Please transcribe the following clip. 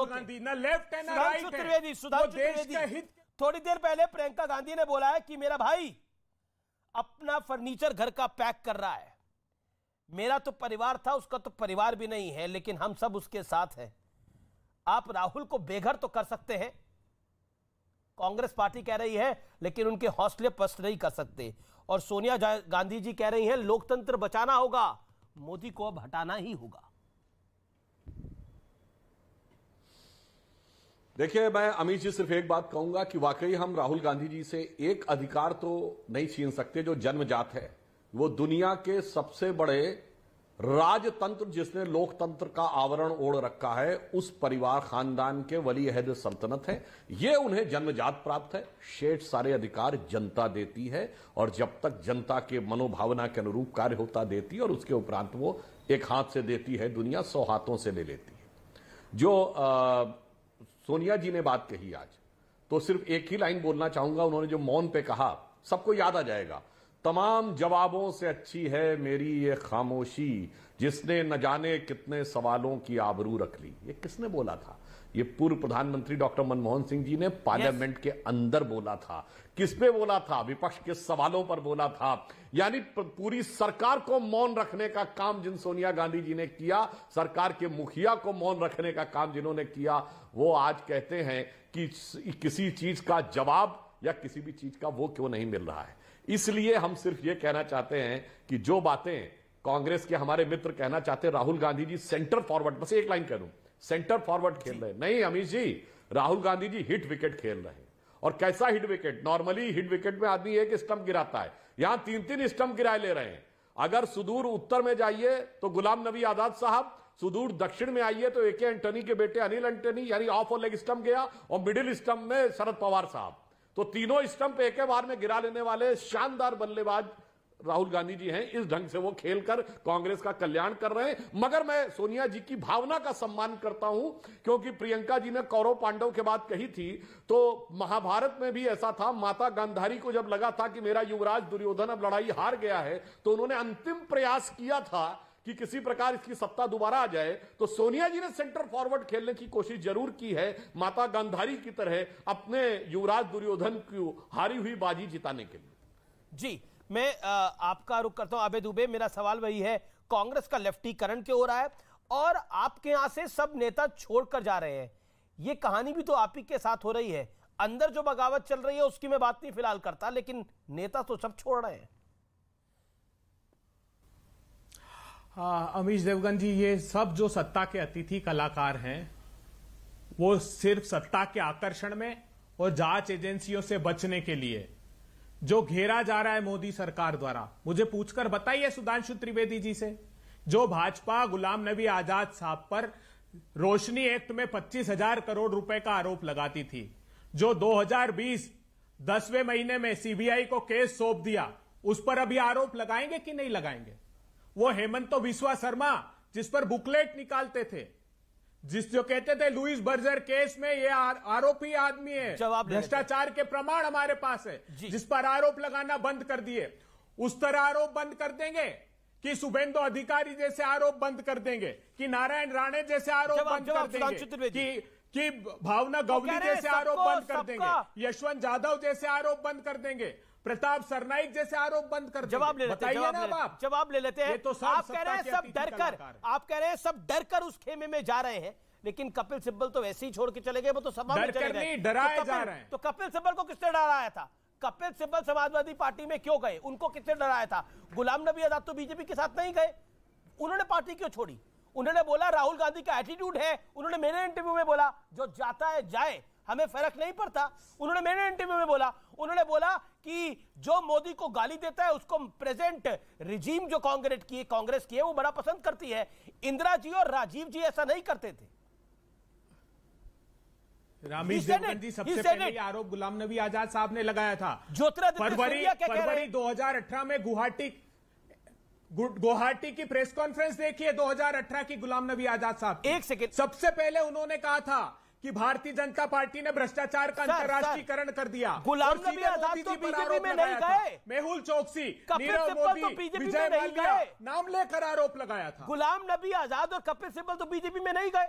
राहुल गांधी, ना लेफ्ट है ना राइट है। सुधांशु त्रिवेदी, थोड़ी देर पहले प्रियंका गांधी ने बोला है कि मेरा भाई अपना फर्नीचर घर का पैक कर रहा है, मेरा तो परिवार था, उसका तो परिवार भी नहीं है, लेकिन हम सब उसके साथ हैं। आप राहुल को बेघर तो कर सकते हैं, कांग्रेस पार्टी कह रही है, लेकिन उनके हौसले पस्त नहीं कर सकते। और सोनिया गांधी जी कह रही हैं लोकतंत्र बचाना होगा, मोदी को अब हटाना ही होगा। देखिए, मैं अमित जी सिर्फ एक बात कहूंगा कि वाकई हम राहुल गांधी जी से एक अधिकार तो नहीं छीन सकते जो जन्मजात है। वो दुनिया के सबसे बड़े राजतंत्र जिसने लोकतंत्र का आवरण ओढ़ रखा है, उस परिवार खानदान के वली अहद सल्तनत है। ये उन्हें जन्मजात प्राप्त है। शेष सारे अधिकार जनता देती है, और जब तक जनता के मनोभावना के अनुरूप कार्य होता देती है, और उसके उपरांत वो एक हाथ से देती है, दुनिया 100 हाथों से ले लेती है। जो सोनिया जी ने बात कही आज, तो सिर्फ एक ही लाइन बोलना चाहूंगा। उन्होंने जो मौन पे कहा, सबको याद आ जाएगा, तमाम जवाबों से अच्छी है मेरी ये खामोशी, जिसने न जाने कितने सवालों की आबरू रख ली। ये किसने बोला था? ये पूर्व प्रधानमंत्री डॉक्टर मनमोहन सिंह जी ने पार्लियामेंट के अंदर बोला था। किस पे बोला था? विपक्ष के सवालों पर बोला था। यानी पूरी सरकार को मौन रखने का काम जिन सोनिया गांधी जी ने किया, सरकार के मुखिया को मौन रखने का काम जिन्होंने किया, वो आज कहते हैं कि किसी चीज का जवाब या किसी भी चीज का वो क्यों नहीं मिल रहा है। इसलिए हम सिर्फ ये कहना चाहते हैं कि जो बातें कांग्रेस के हमारे मित्र कहना चाहते हैं, राहुल गांधी जी सेंटर फॉरवर्ड, बस एक लाइन कह दूं, सेंटर फॉरवर्ड खेल रहे हैं। नहीं अमित जी, राहुल गांधी जी हिट विकेट खेल रहे हैं। और कैसा hit wicket? Normally hit wicket में आदमी एक स्टंप गिराता है, यहां 3-3 स्टंप गिराए ले रहे हैं। अगर सुदूर उत्तर में जाइए तो गुलाम नबी आजाद साहब, सुदूर दक्षिण में आइए तो ए.के. एंटनी के बेटे अनिल एंटनी, यानी ऑफ और लेग स्टंप गया, और मिडिल स्टंप में शरद पवार साहब। तो तीनों स्टंप एक बार में गिरा लेने वाले शानदार बल्लेबाज राहुल गांधी जी हैं। इस ढंग से वो खेलकर कांग्रेस का कल्याण कर रहे हैं। मगर मैं सोनिया जी की भावना का सम्मान करता हूं, क्योंकि प्रियंका जी ने कौरव पांडव के बात कही थी, तो महाभारत में भी ऐसा था। माता गांधारी को जब लगा था कि मेरा युवराज दुर्योधन अब लड़ाई हार गया है, तो उन्होंने अंतिम प्रयास किया था कि किसी प्रकार इसकी सत्ता दोबारा आ जाए। तो सोनिया जी ने सेंटर फॉरवर्ड खेलने की कोशिश जरूर की है, माता गांधारी की तरह अपने युवराज दुर्योधन की हारी हुई बाजी जिताने के लिए। जी, मैं आपका रुख करता हूं आबे दुबे। मेरा सवाल वही है, कांग्रेस का लेफ्टीकरण क्यों हो रहा है और आपके यहां से सब नेता छोड़कर जा रहे हैं? ये कहानी भी तो आप ही के साथ हो रही है। अंदर जो बगावत चल रही है उसकी मैं बात नहीं फिलहाल करता, लेकिन नेता तो सब छोड़ रहे हैं। अमीश देवगन जी, ये सब जो सत्ता के अतिथि कलाकार हैं, वो सिर्फ सत्ता के आकर्षण में और जांच एजेंसियों से बचने के लिए जो घेरा जा रहा है मोदी सरकार द्वारा। मुझे पूछकर बताइए सुधांशु त्रिवेदी जी से, जो भाजपा गुलाम नबी आजाद साहब पर रोशनी एक्ट में 25,000 करोड़ रुपए का आरोप लगाती थी, जो 2020 10वें महीने में सीबीआई को केस सौंप दिया, उस पर अभी आरोप लगाएंगे कि नहीं लगाएंगे? वो हेमंत बिस्वा शर्मा, जिस पर बुकलेट निकालते थे, जो कहते थे लुइस बर्जर केस में ये आरोपी आदमी है, भ्रष्टाचार के प्रमाण हमारे पास है, जिस पर आरोप लगाना बंद कर दिए। उस तरह आरोप बंद कर देंगे कि शुभेंदु अधिकारी जैसे आरोप बंद कर देंगे, कि नारायण राणे जैसे आरोप बंद कर देंगे, कि भावना गवली जैसे आरोप बंद कर देंगे, यशवंत जाधव जैसे आरोप बंद कर देंगे, प्रताप सरनाइक जैसे आरोप बंद कर देंगे। जवाब ले लेते हैं, जवाब ले लेते हैं। तो आप कह रहे हैं सब डरकर, आप कह रहे हैं सब डरकर उस खेमे में जा रहे हैं, लेकिन कपिल सिब्बल तो वैसे ही छोड़ के चले गए, वो तो सभा में चले गए। डराए जा रहे हैं। तो कपिल सिब्बल को किसने डराया था? कपिल सिब्बल समाजवादी पार्टी में क्यों गए? उनको किसने डराया था? गुलाम नबी आजाद तो बीजेपी के साथ नहीं गए, उन्होंने पार्टी क्यों छोड़ी? उन्होंने बोला राहुल गांधी का एटीट्यूड है। उन्होंने मेरे इंटरव्यू में बोला जो जाता है जाए, हमें फर्क नहीं पड़ता। उन्होंने मेरे इंटरव्यू में बोला, उन्होंने बोला कि जो मोदी को गाली देता है उसको प्रेजेंट रिजीम जो कांग्रेस की है वो बड़ा पसंद करती है। इंदिरा जी और राजीव जी ऐसा नहीं करते थे। रामेश देवगन जी, सबसे पहले ये आरोप गुलाम नबी आजाद साहब ने लगाया था। फरवरी 2018 में गुवाहाटी की प्रेस कॉन्फ्रेंस देखिए 2018 की गुलाम नबी आजाद साहब। एक सेकंड, सबसे पहले उन्होंने कहा था कि भारतीय जनता पार्टी ने भ्रष्टाचार का अंतर्राष्ट्रीयकरण कर दिया। गुलाम नबी आजाद तो बीजेपी में नहीं गए। मेहुल चोकसी, नीरव मोदी, विजय माल्या नाम लेकर आरोप लगाया था। गुलाम नबी आजाद और कपिल सिब्बल तो बीजेपी में नहीं गए।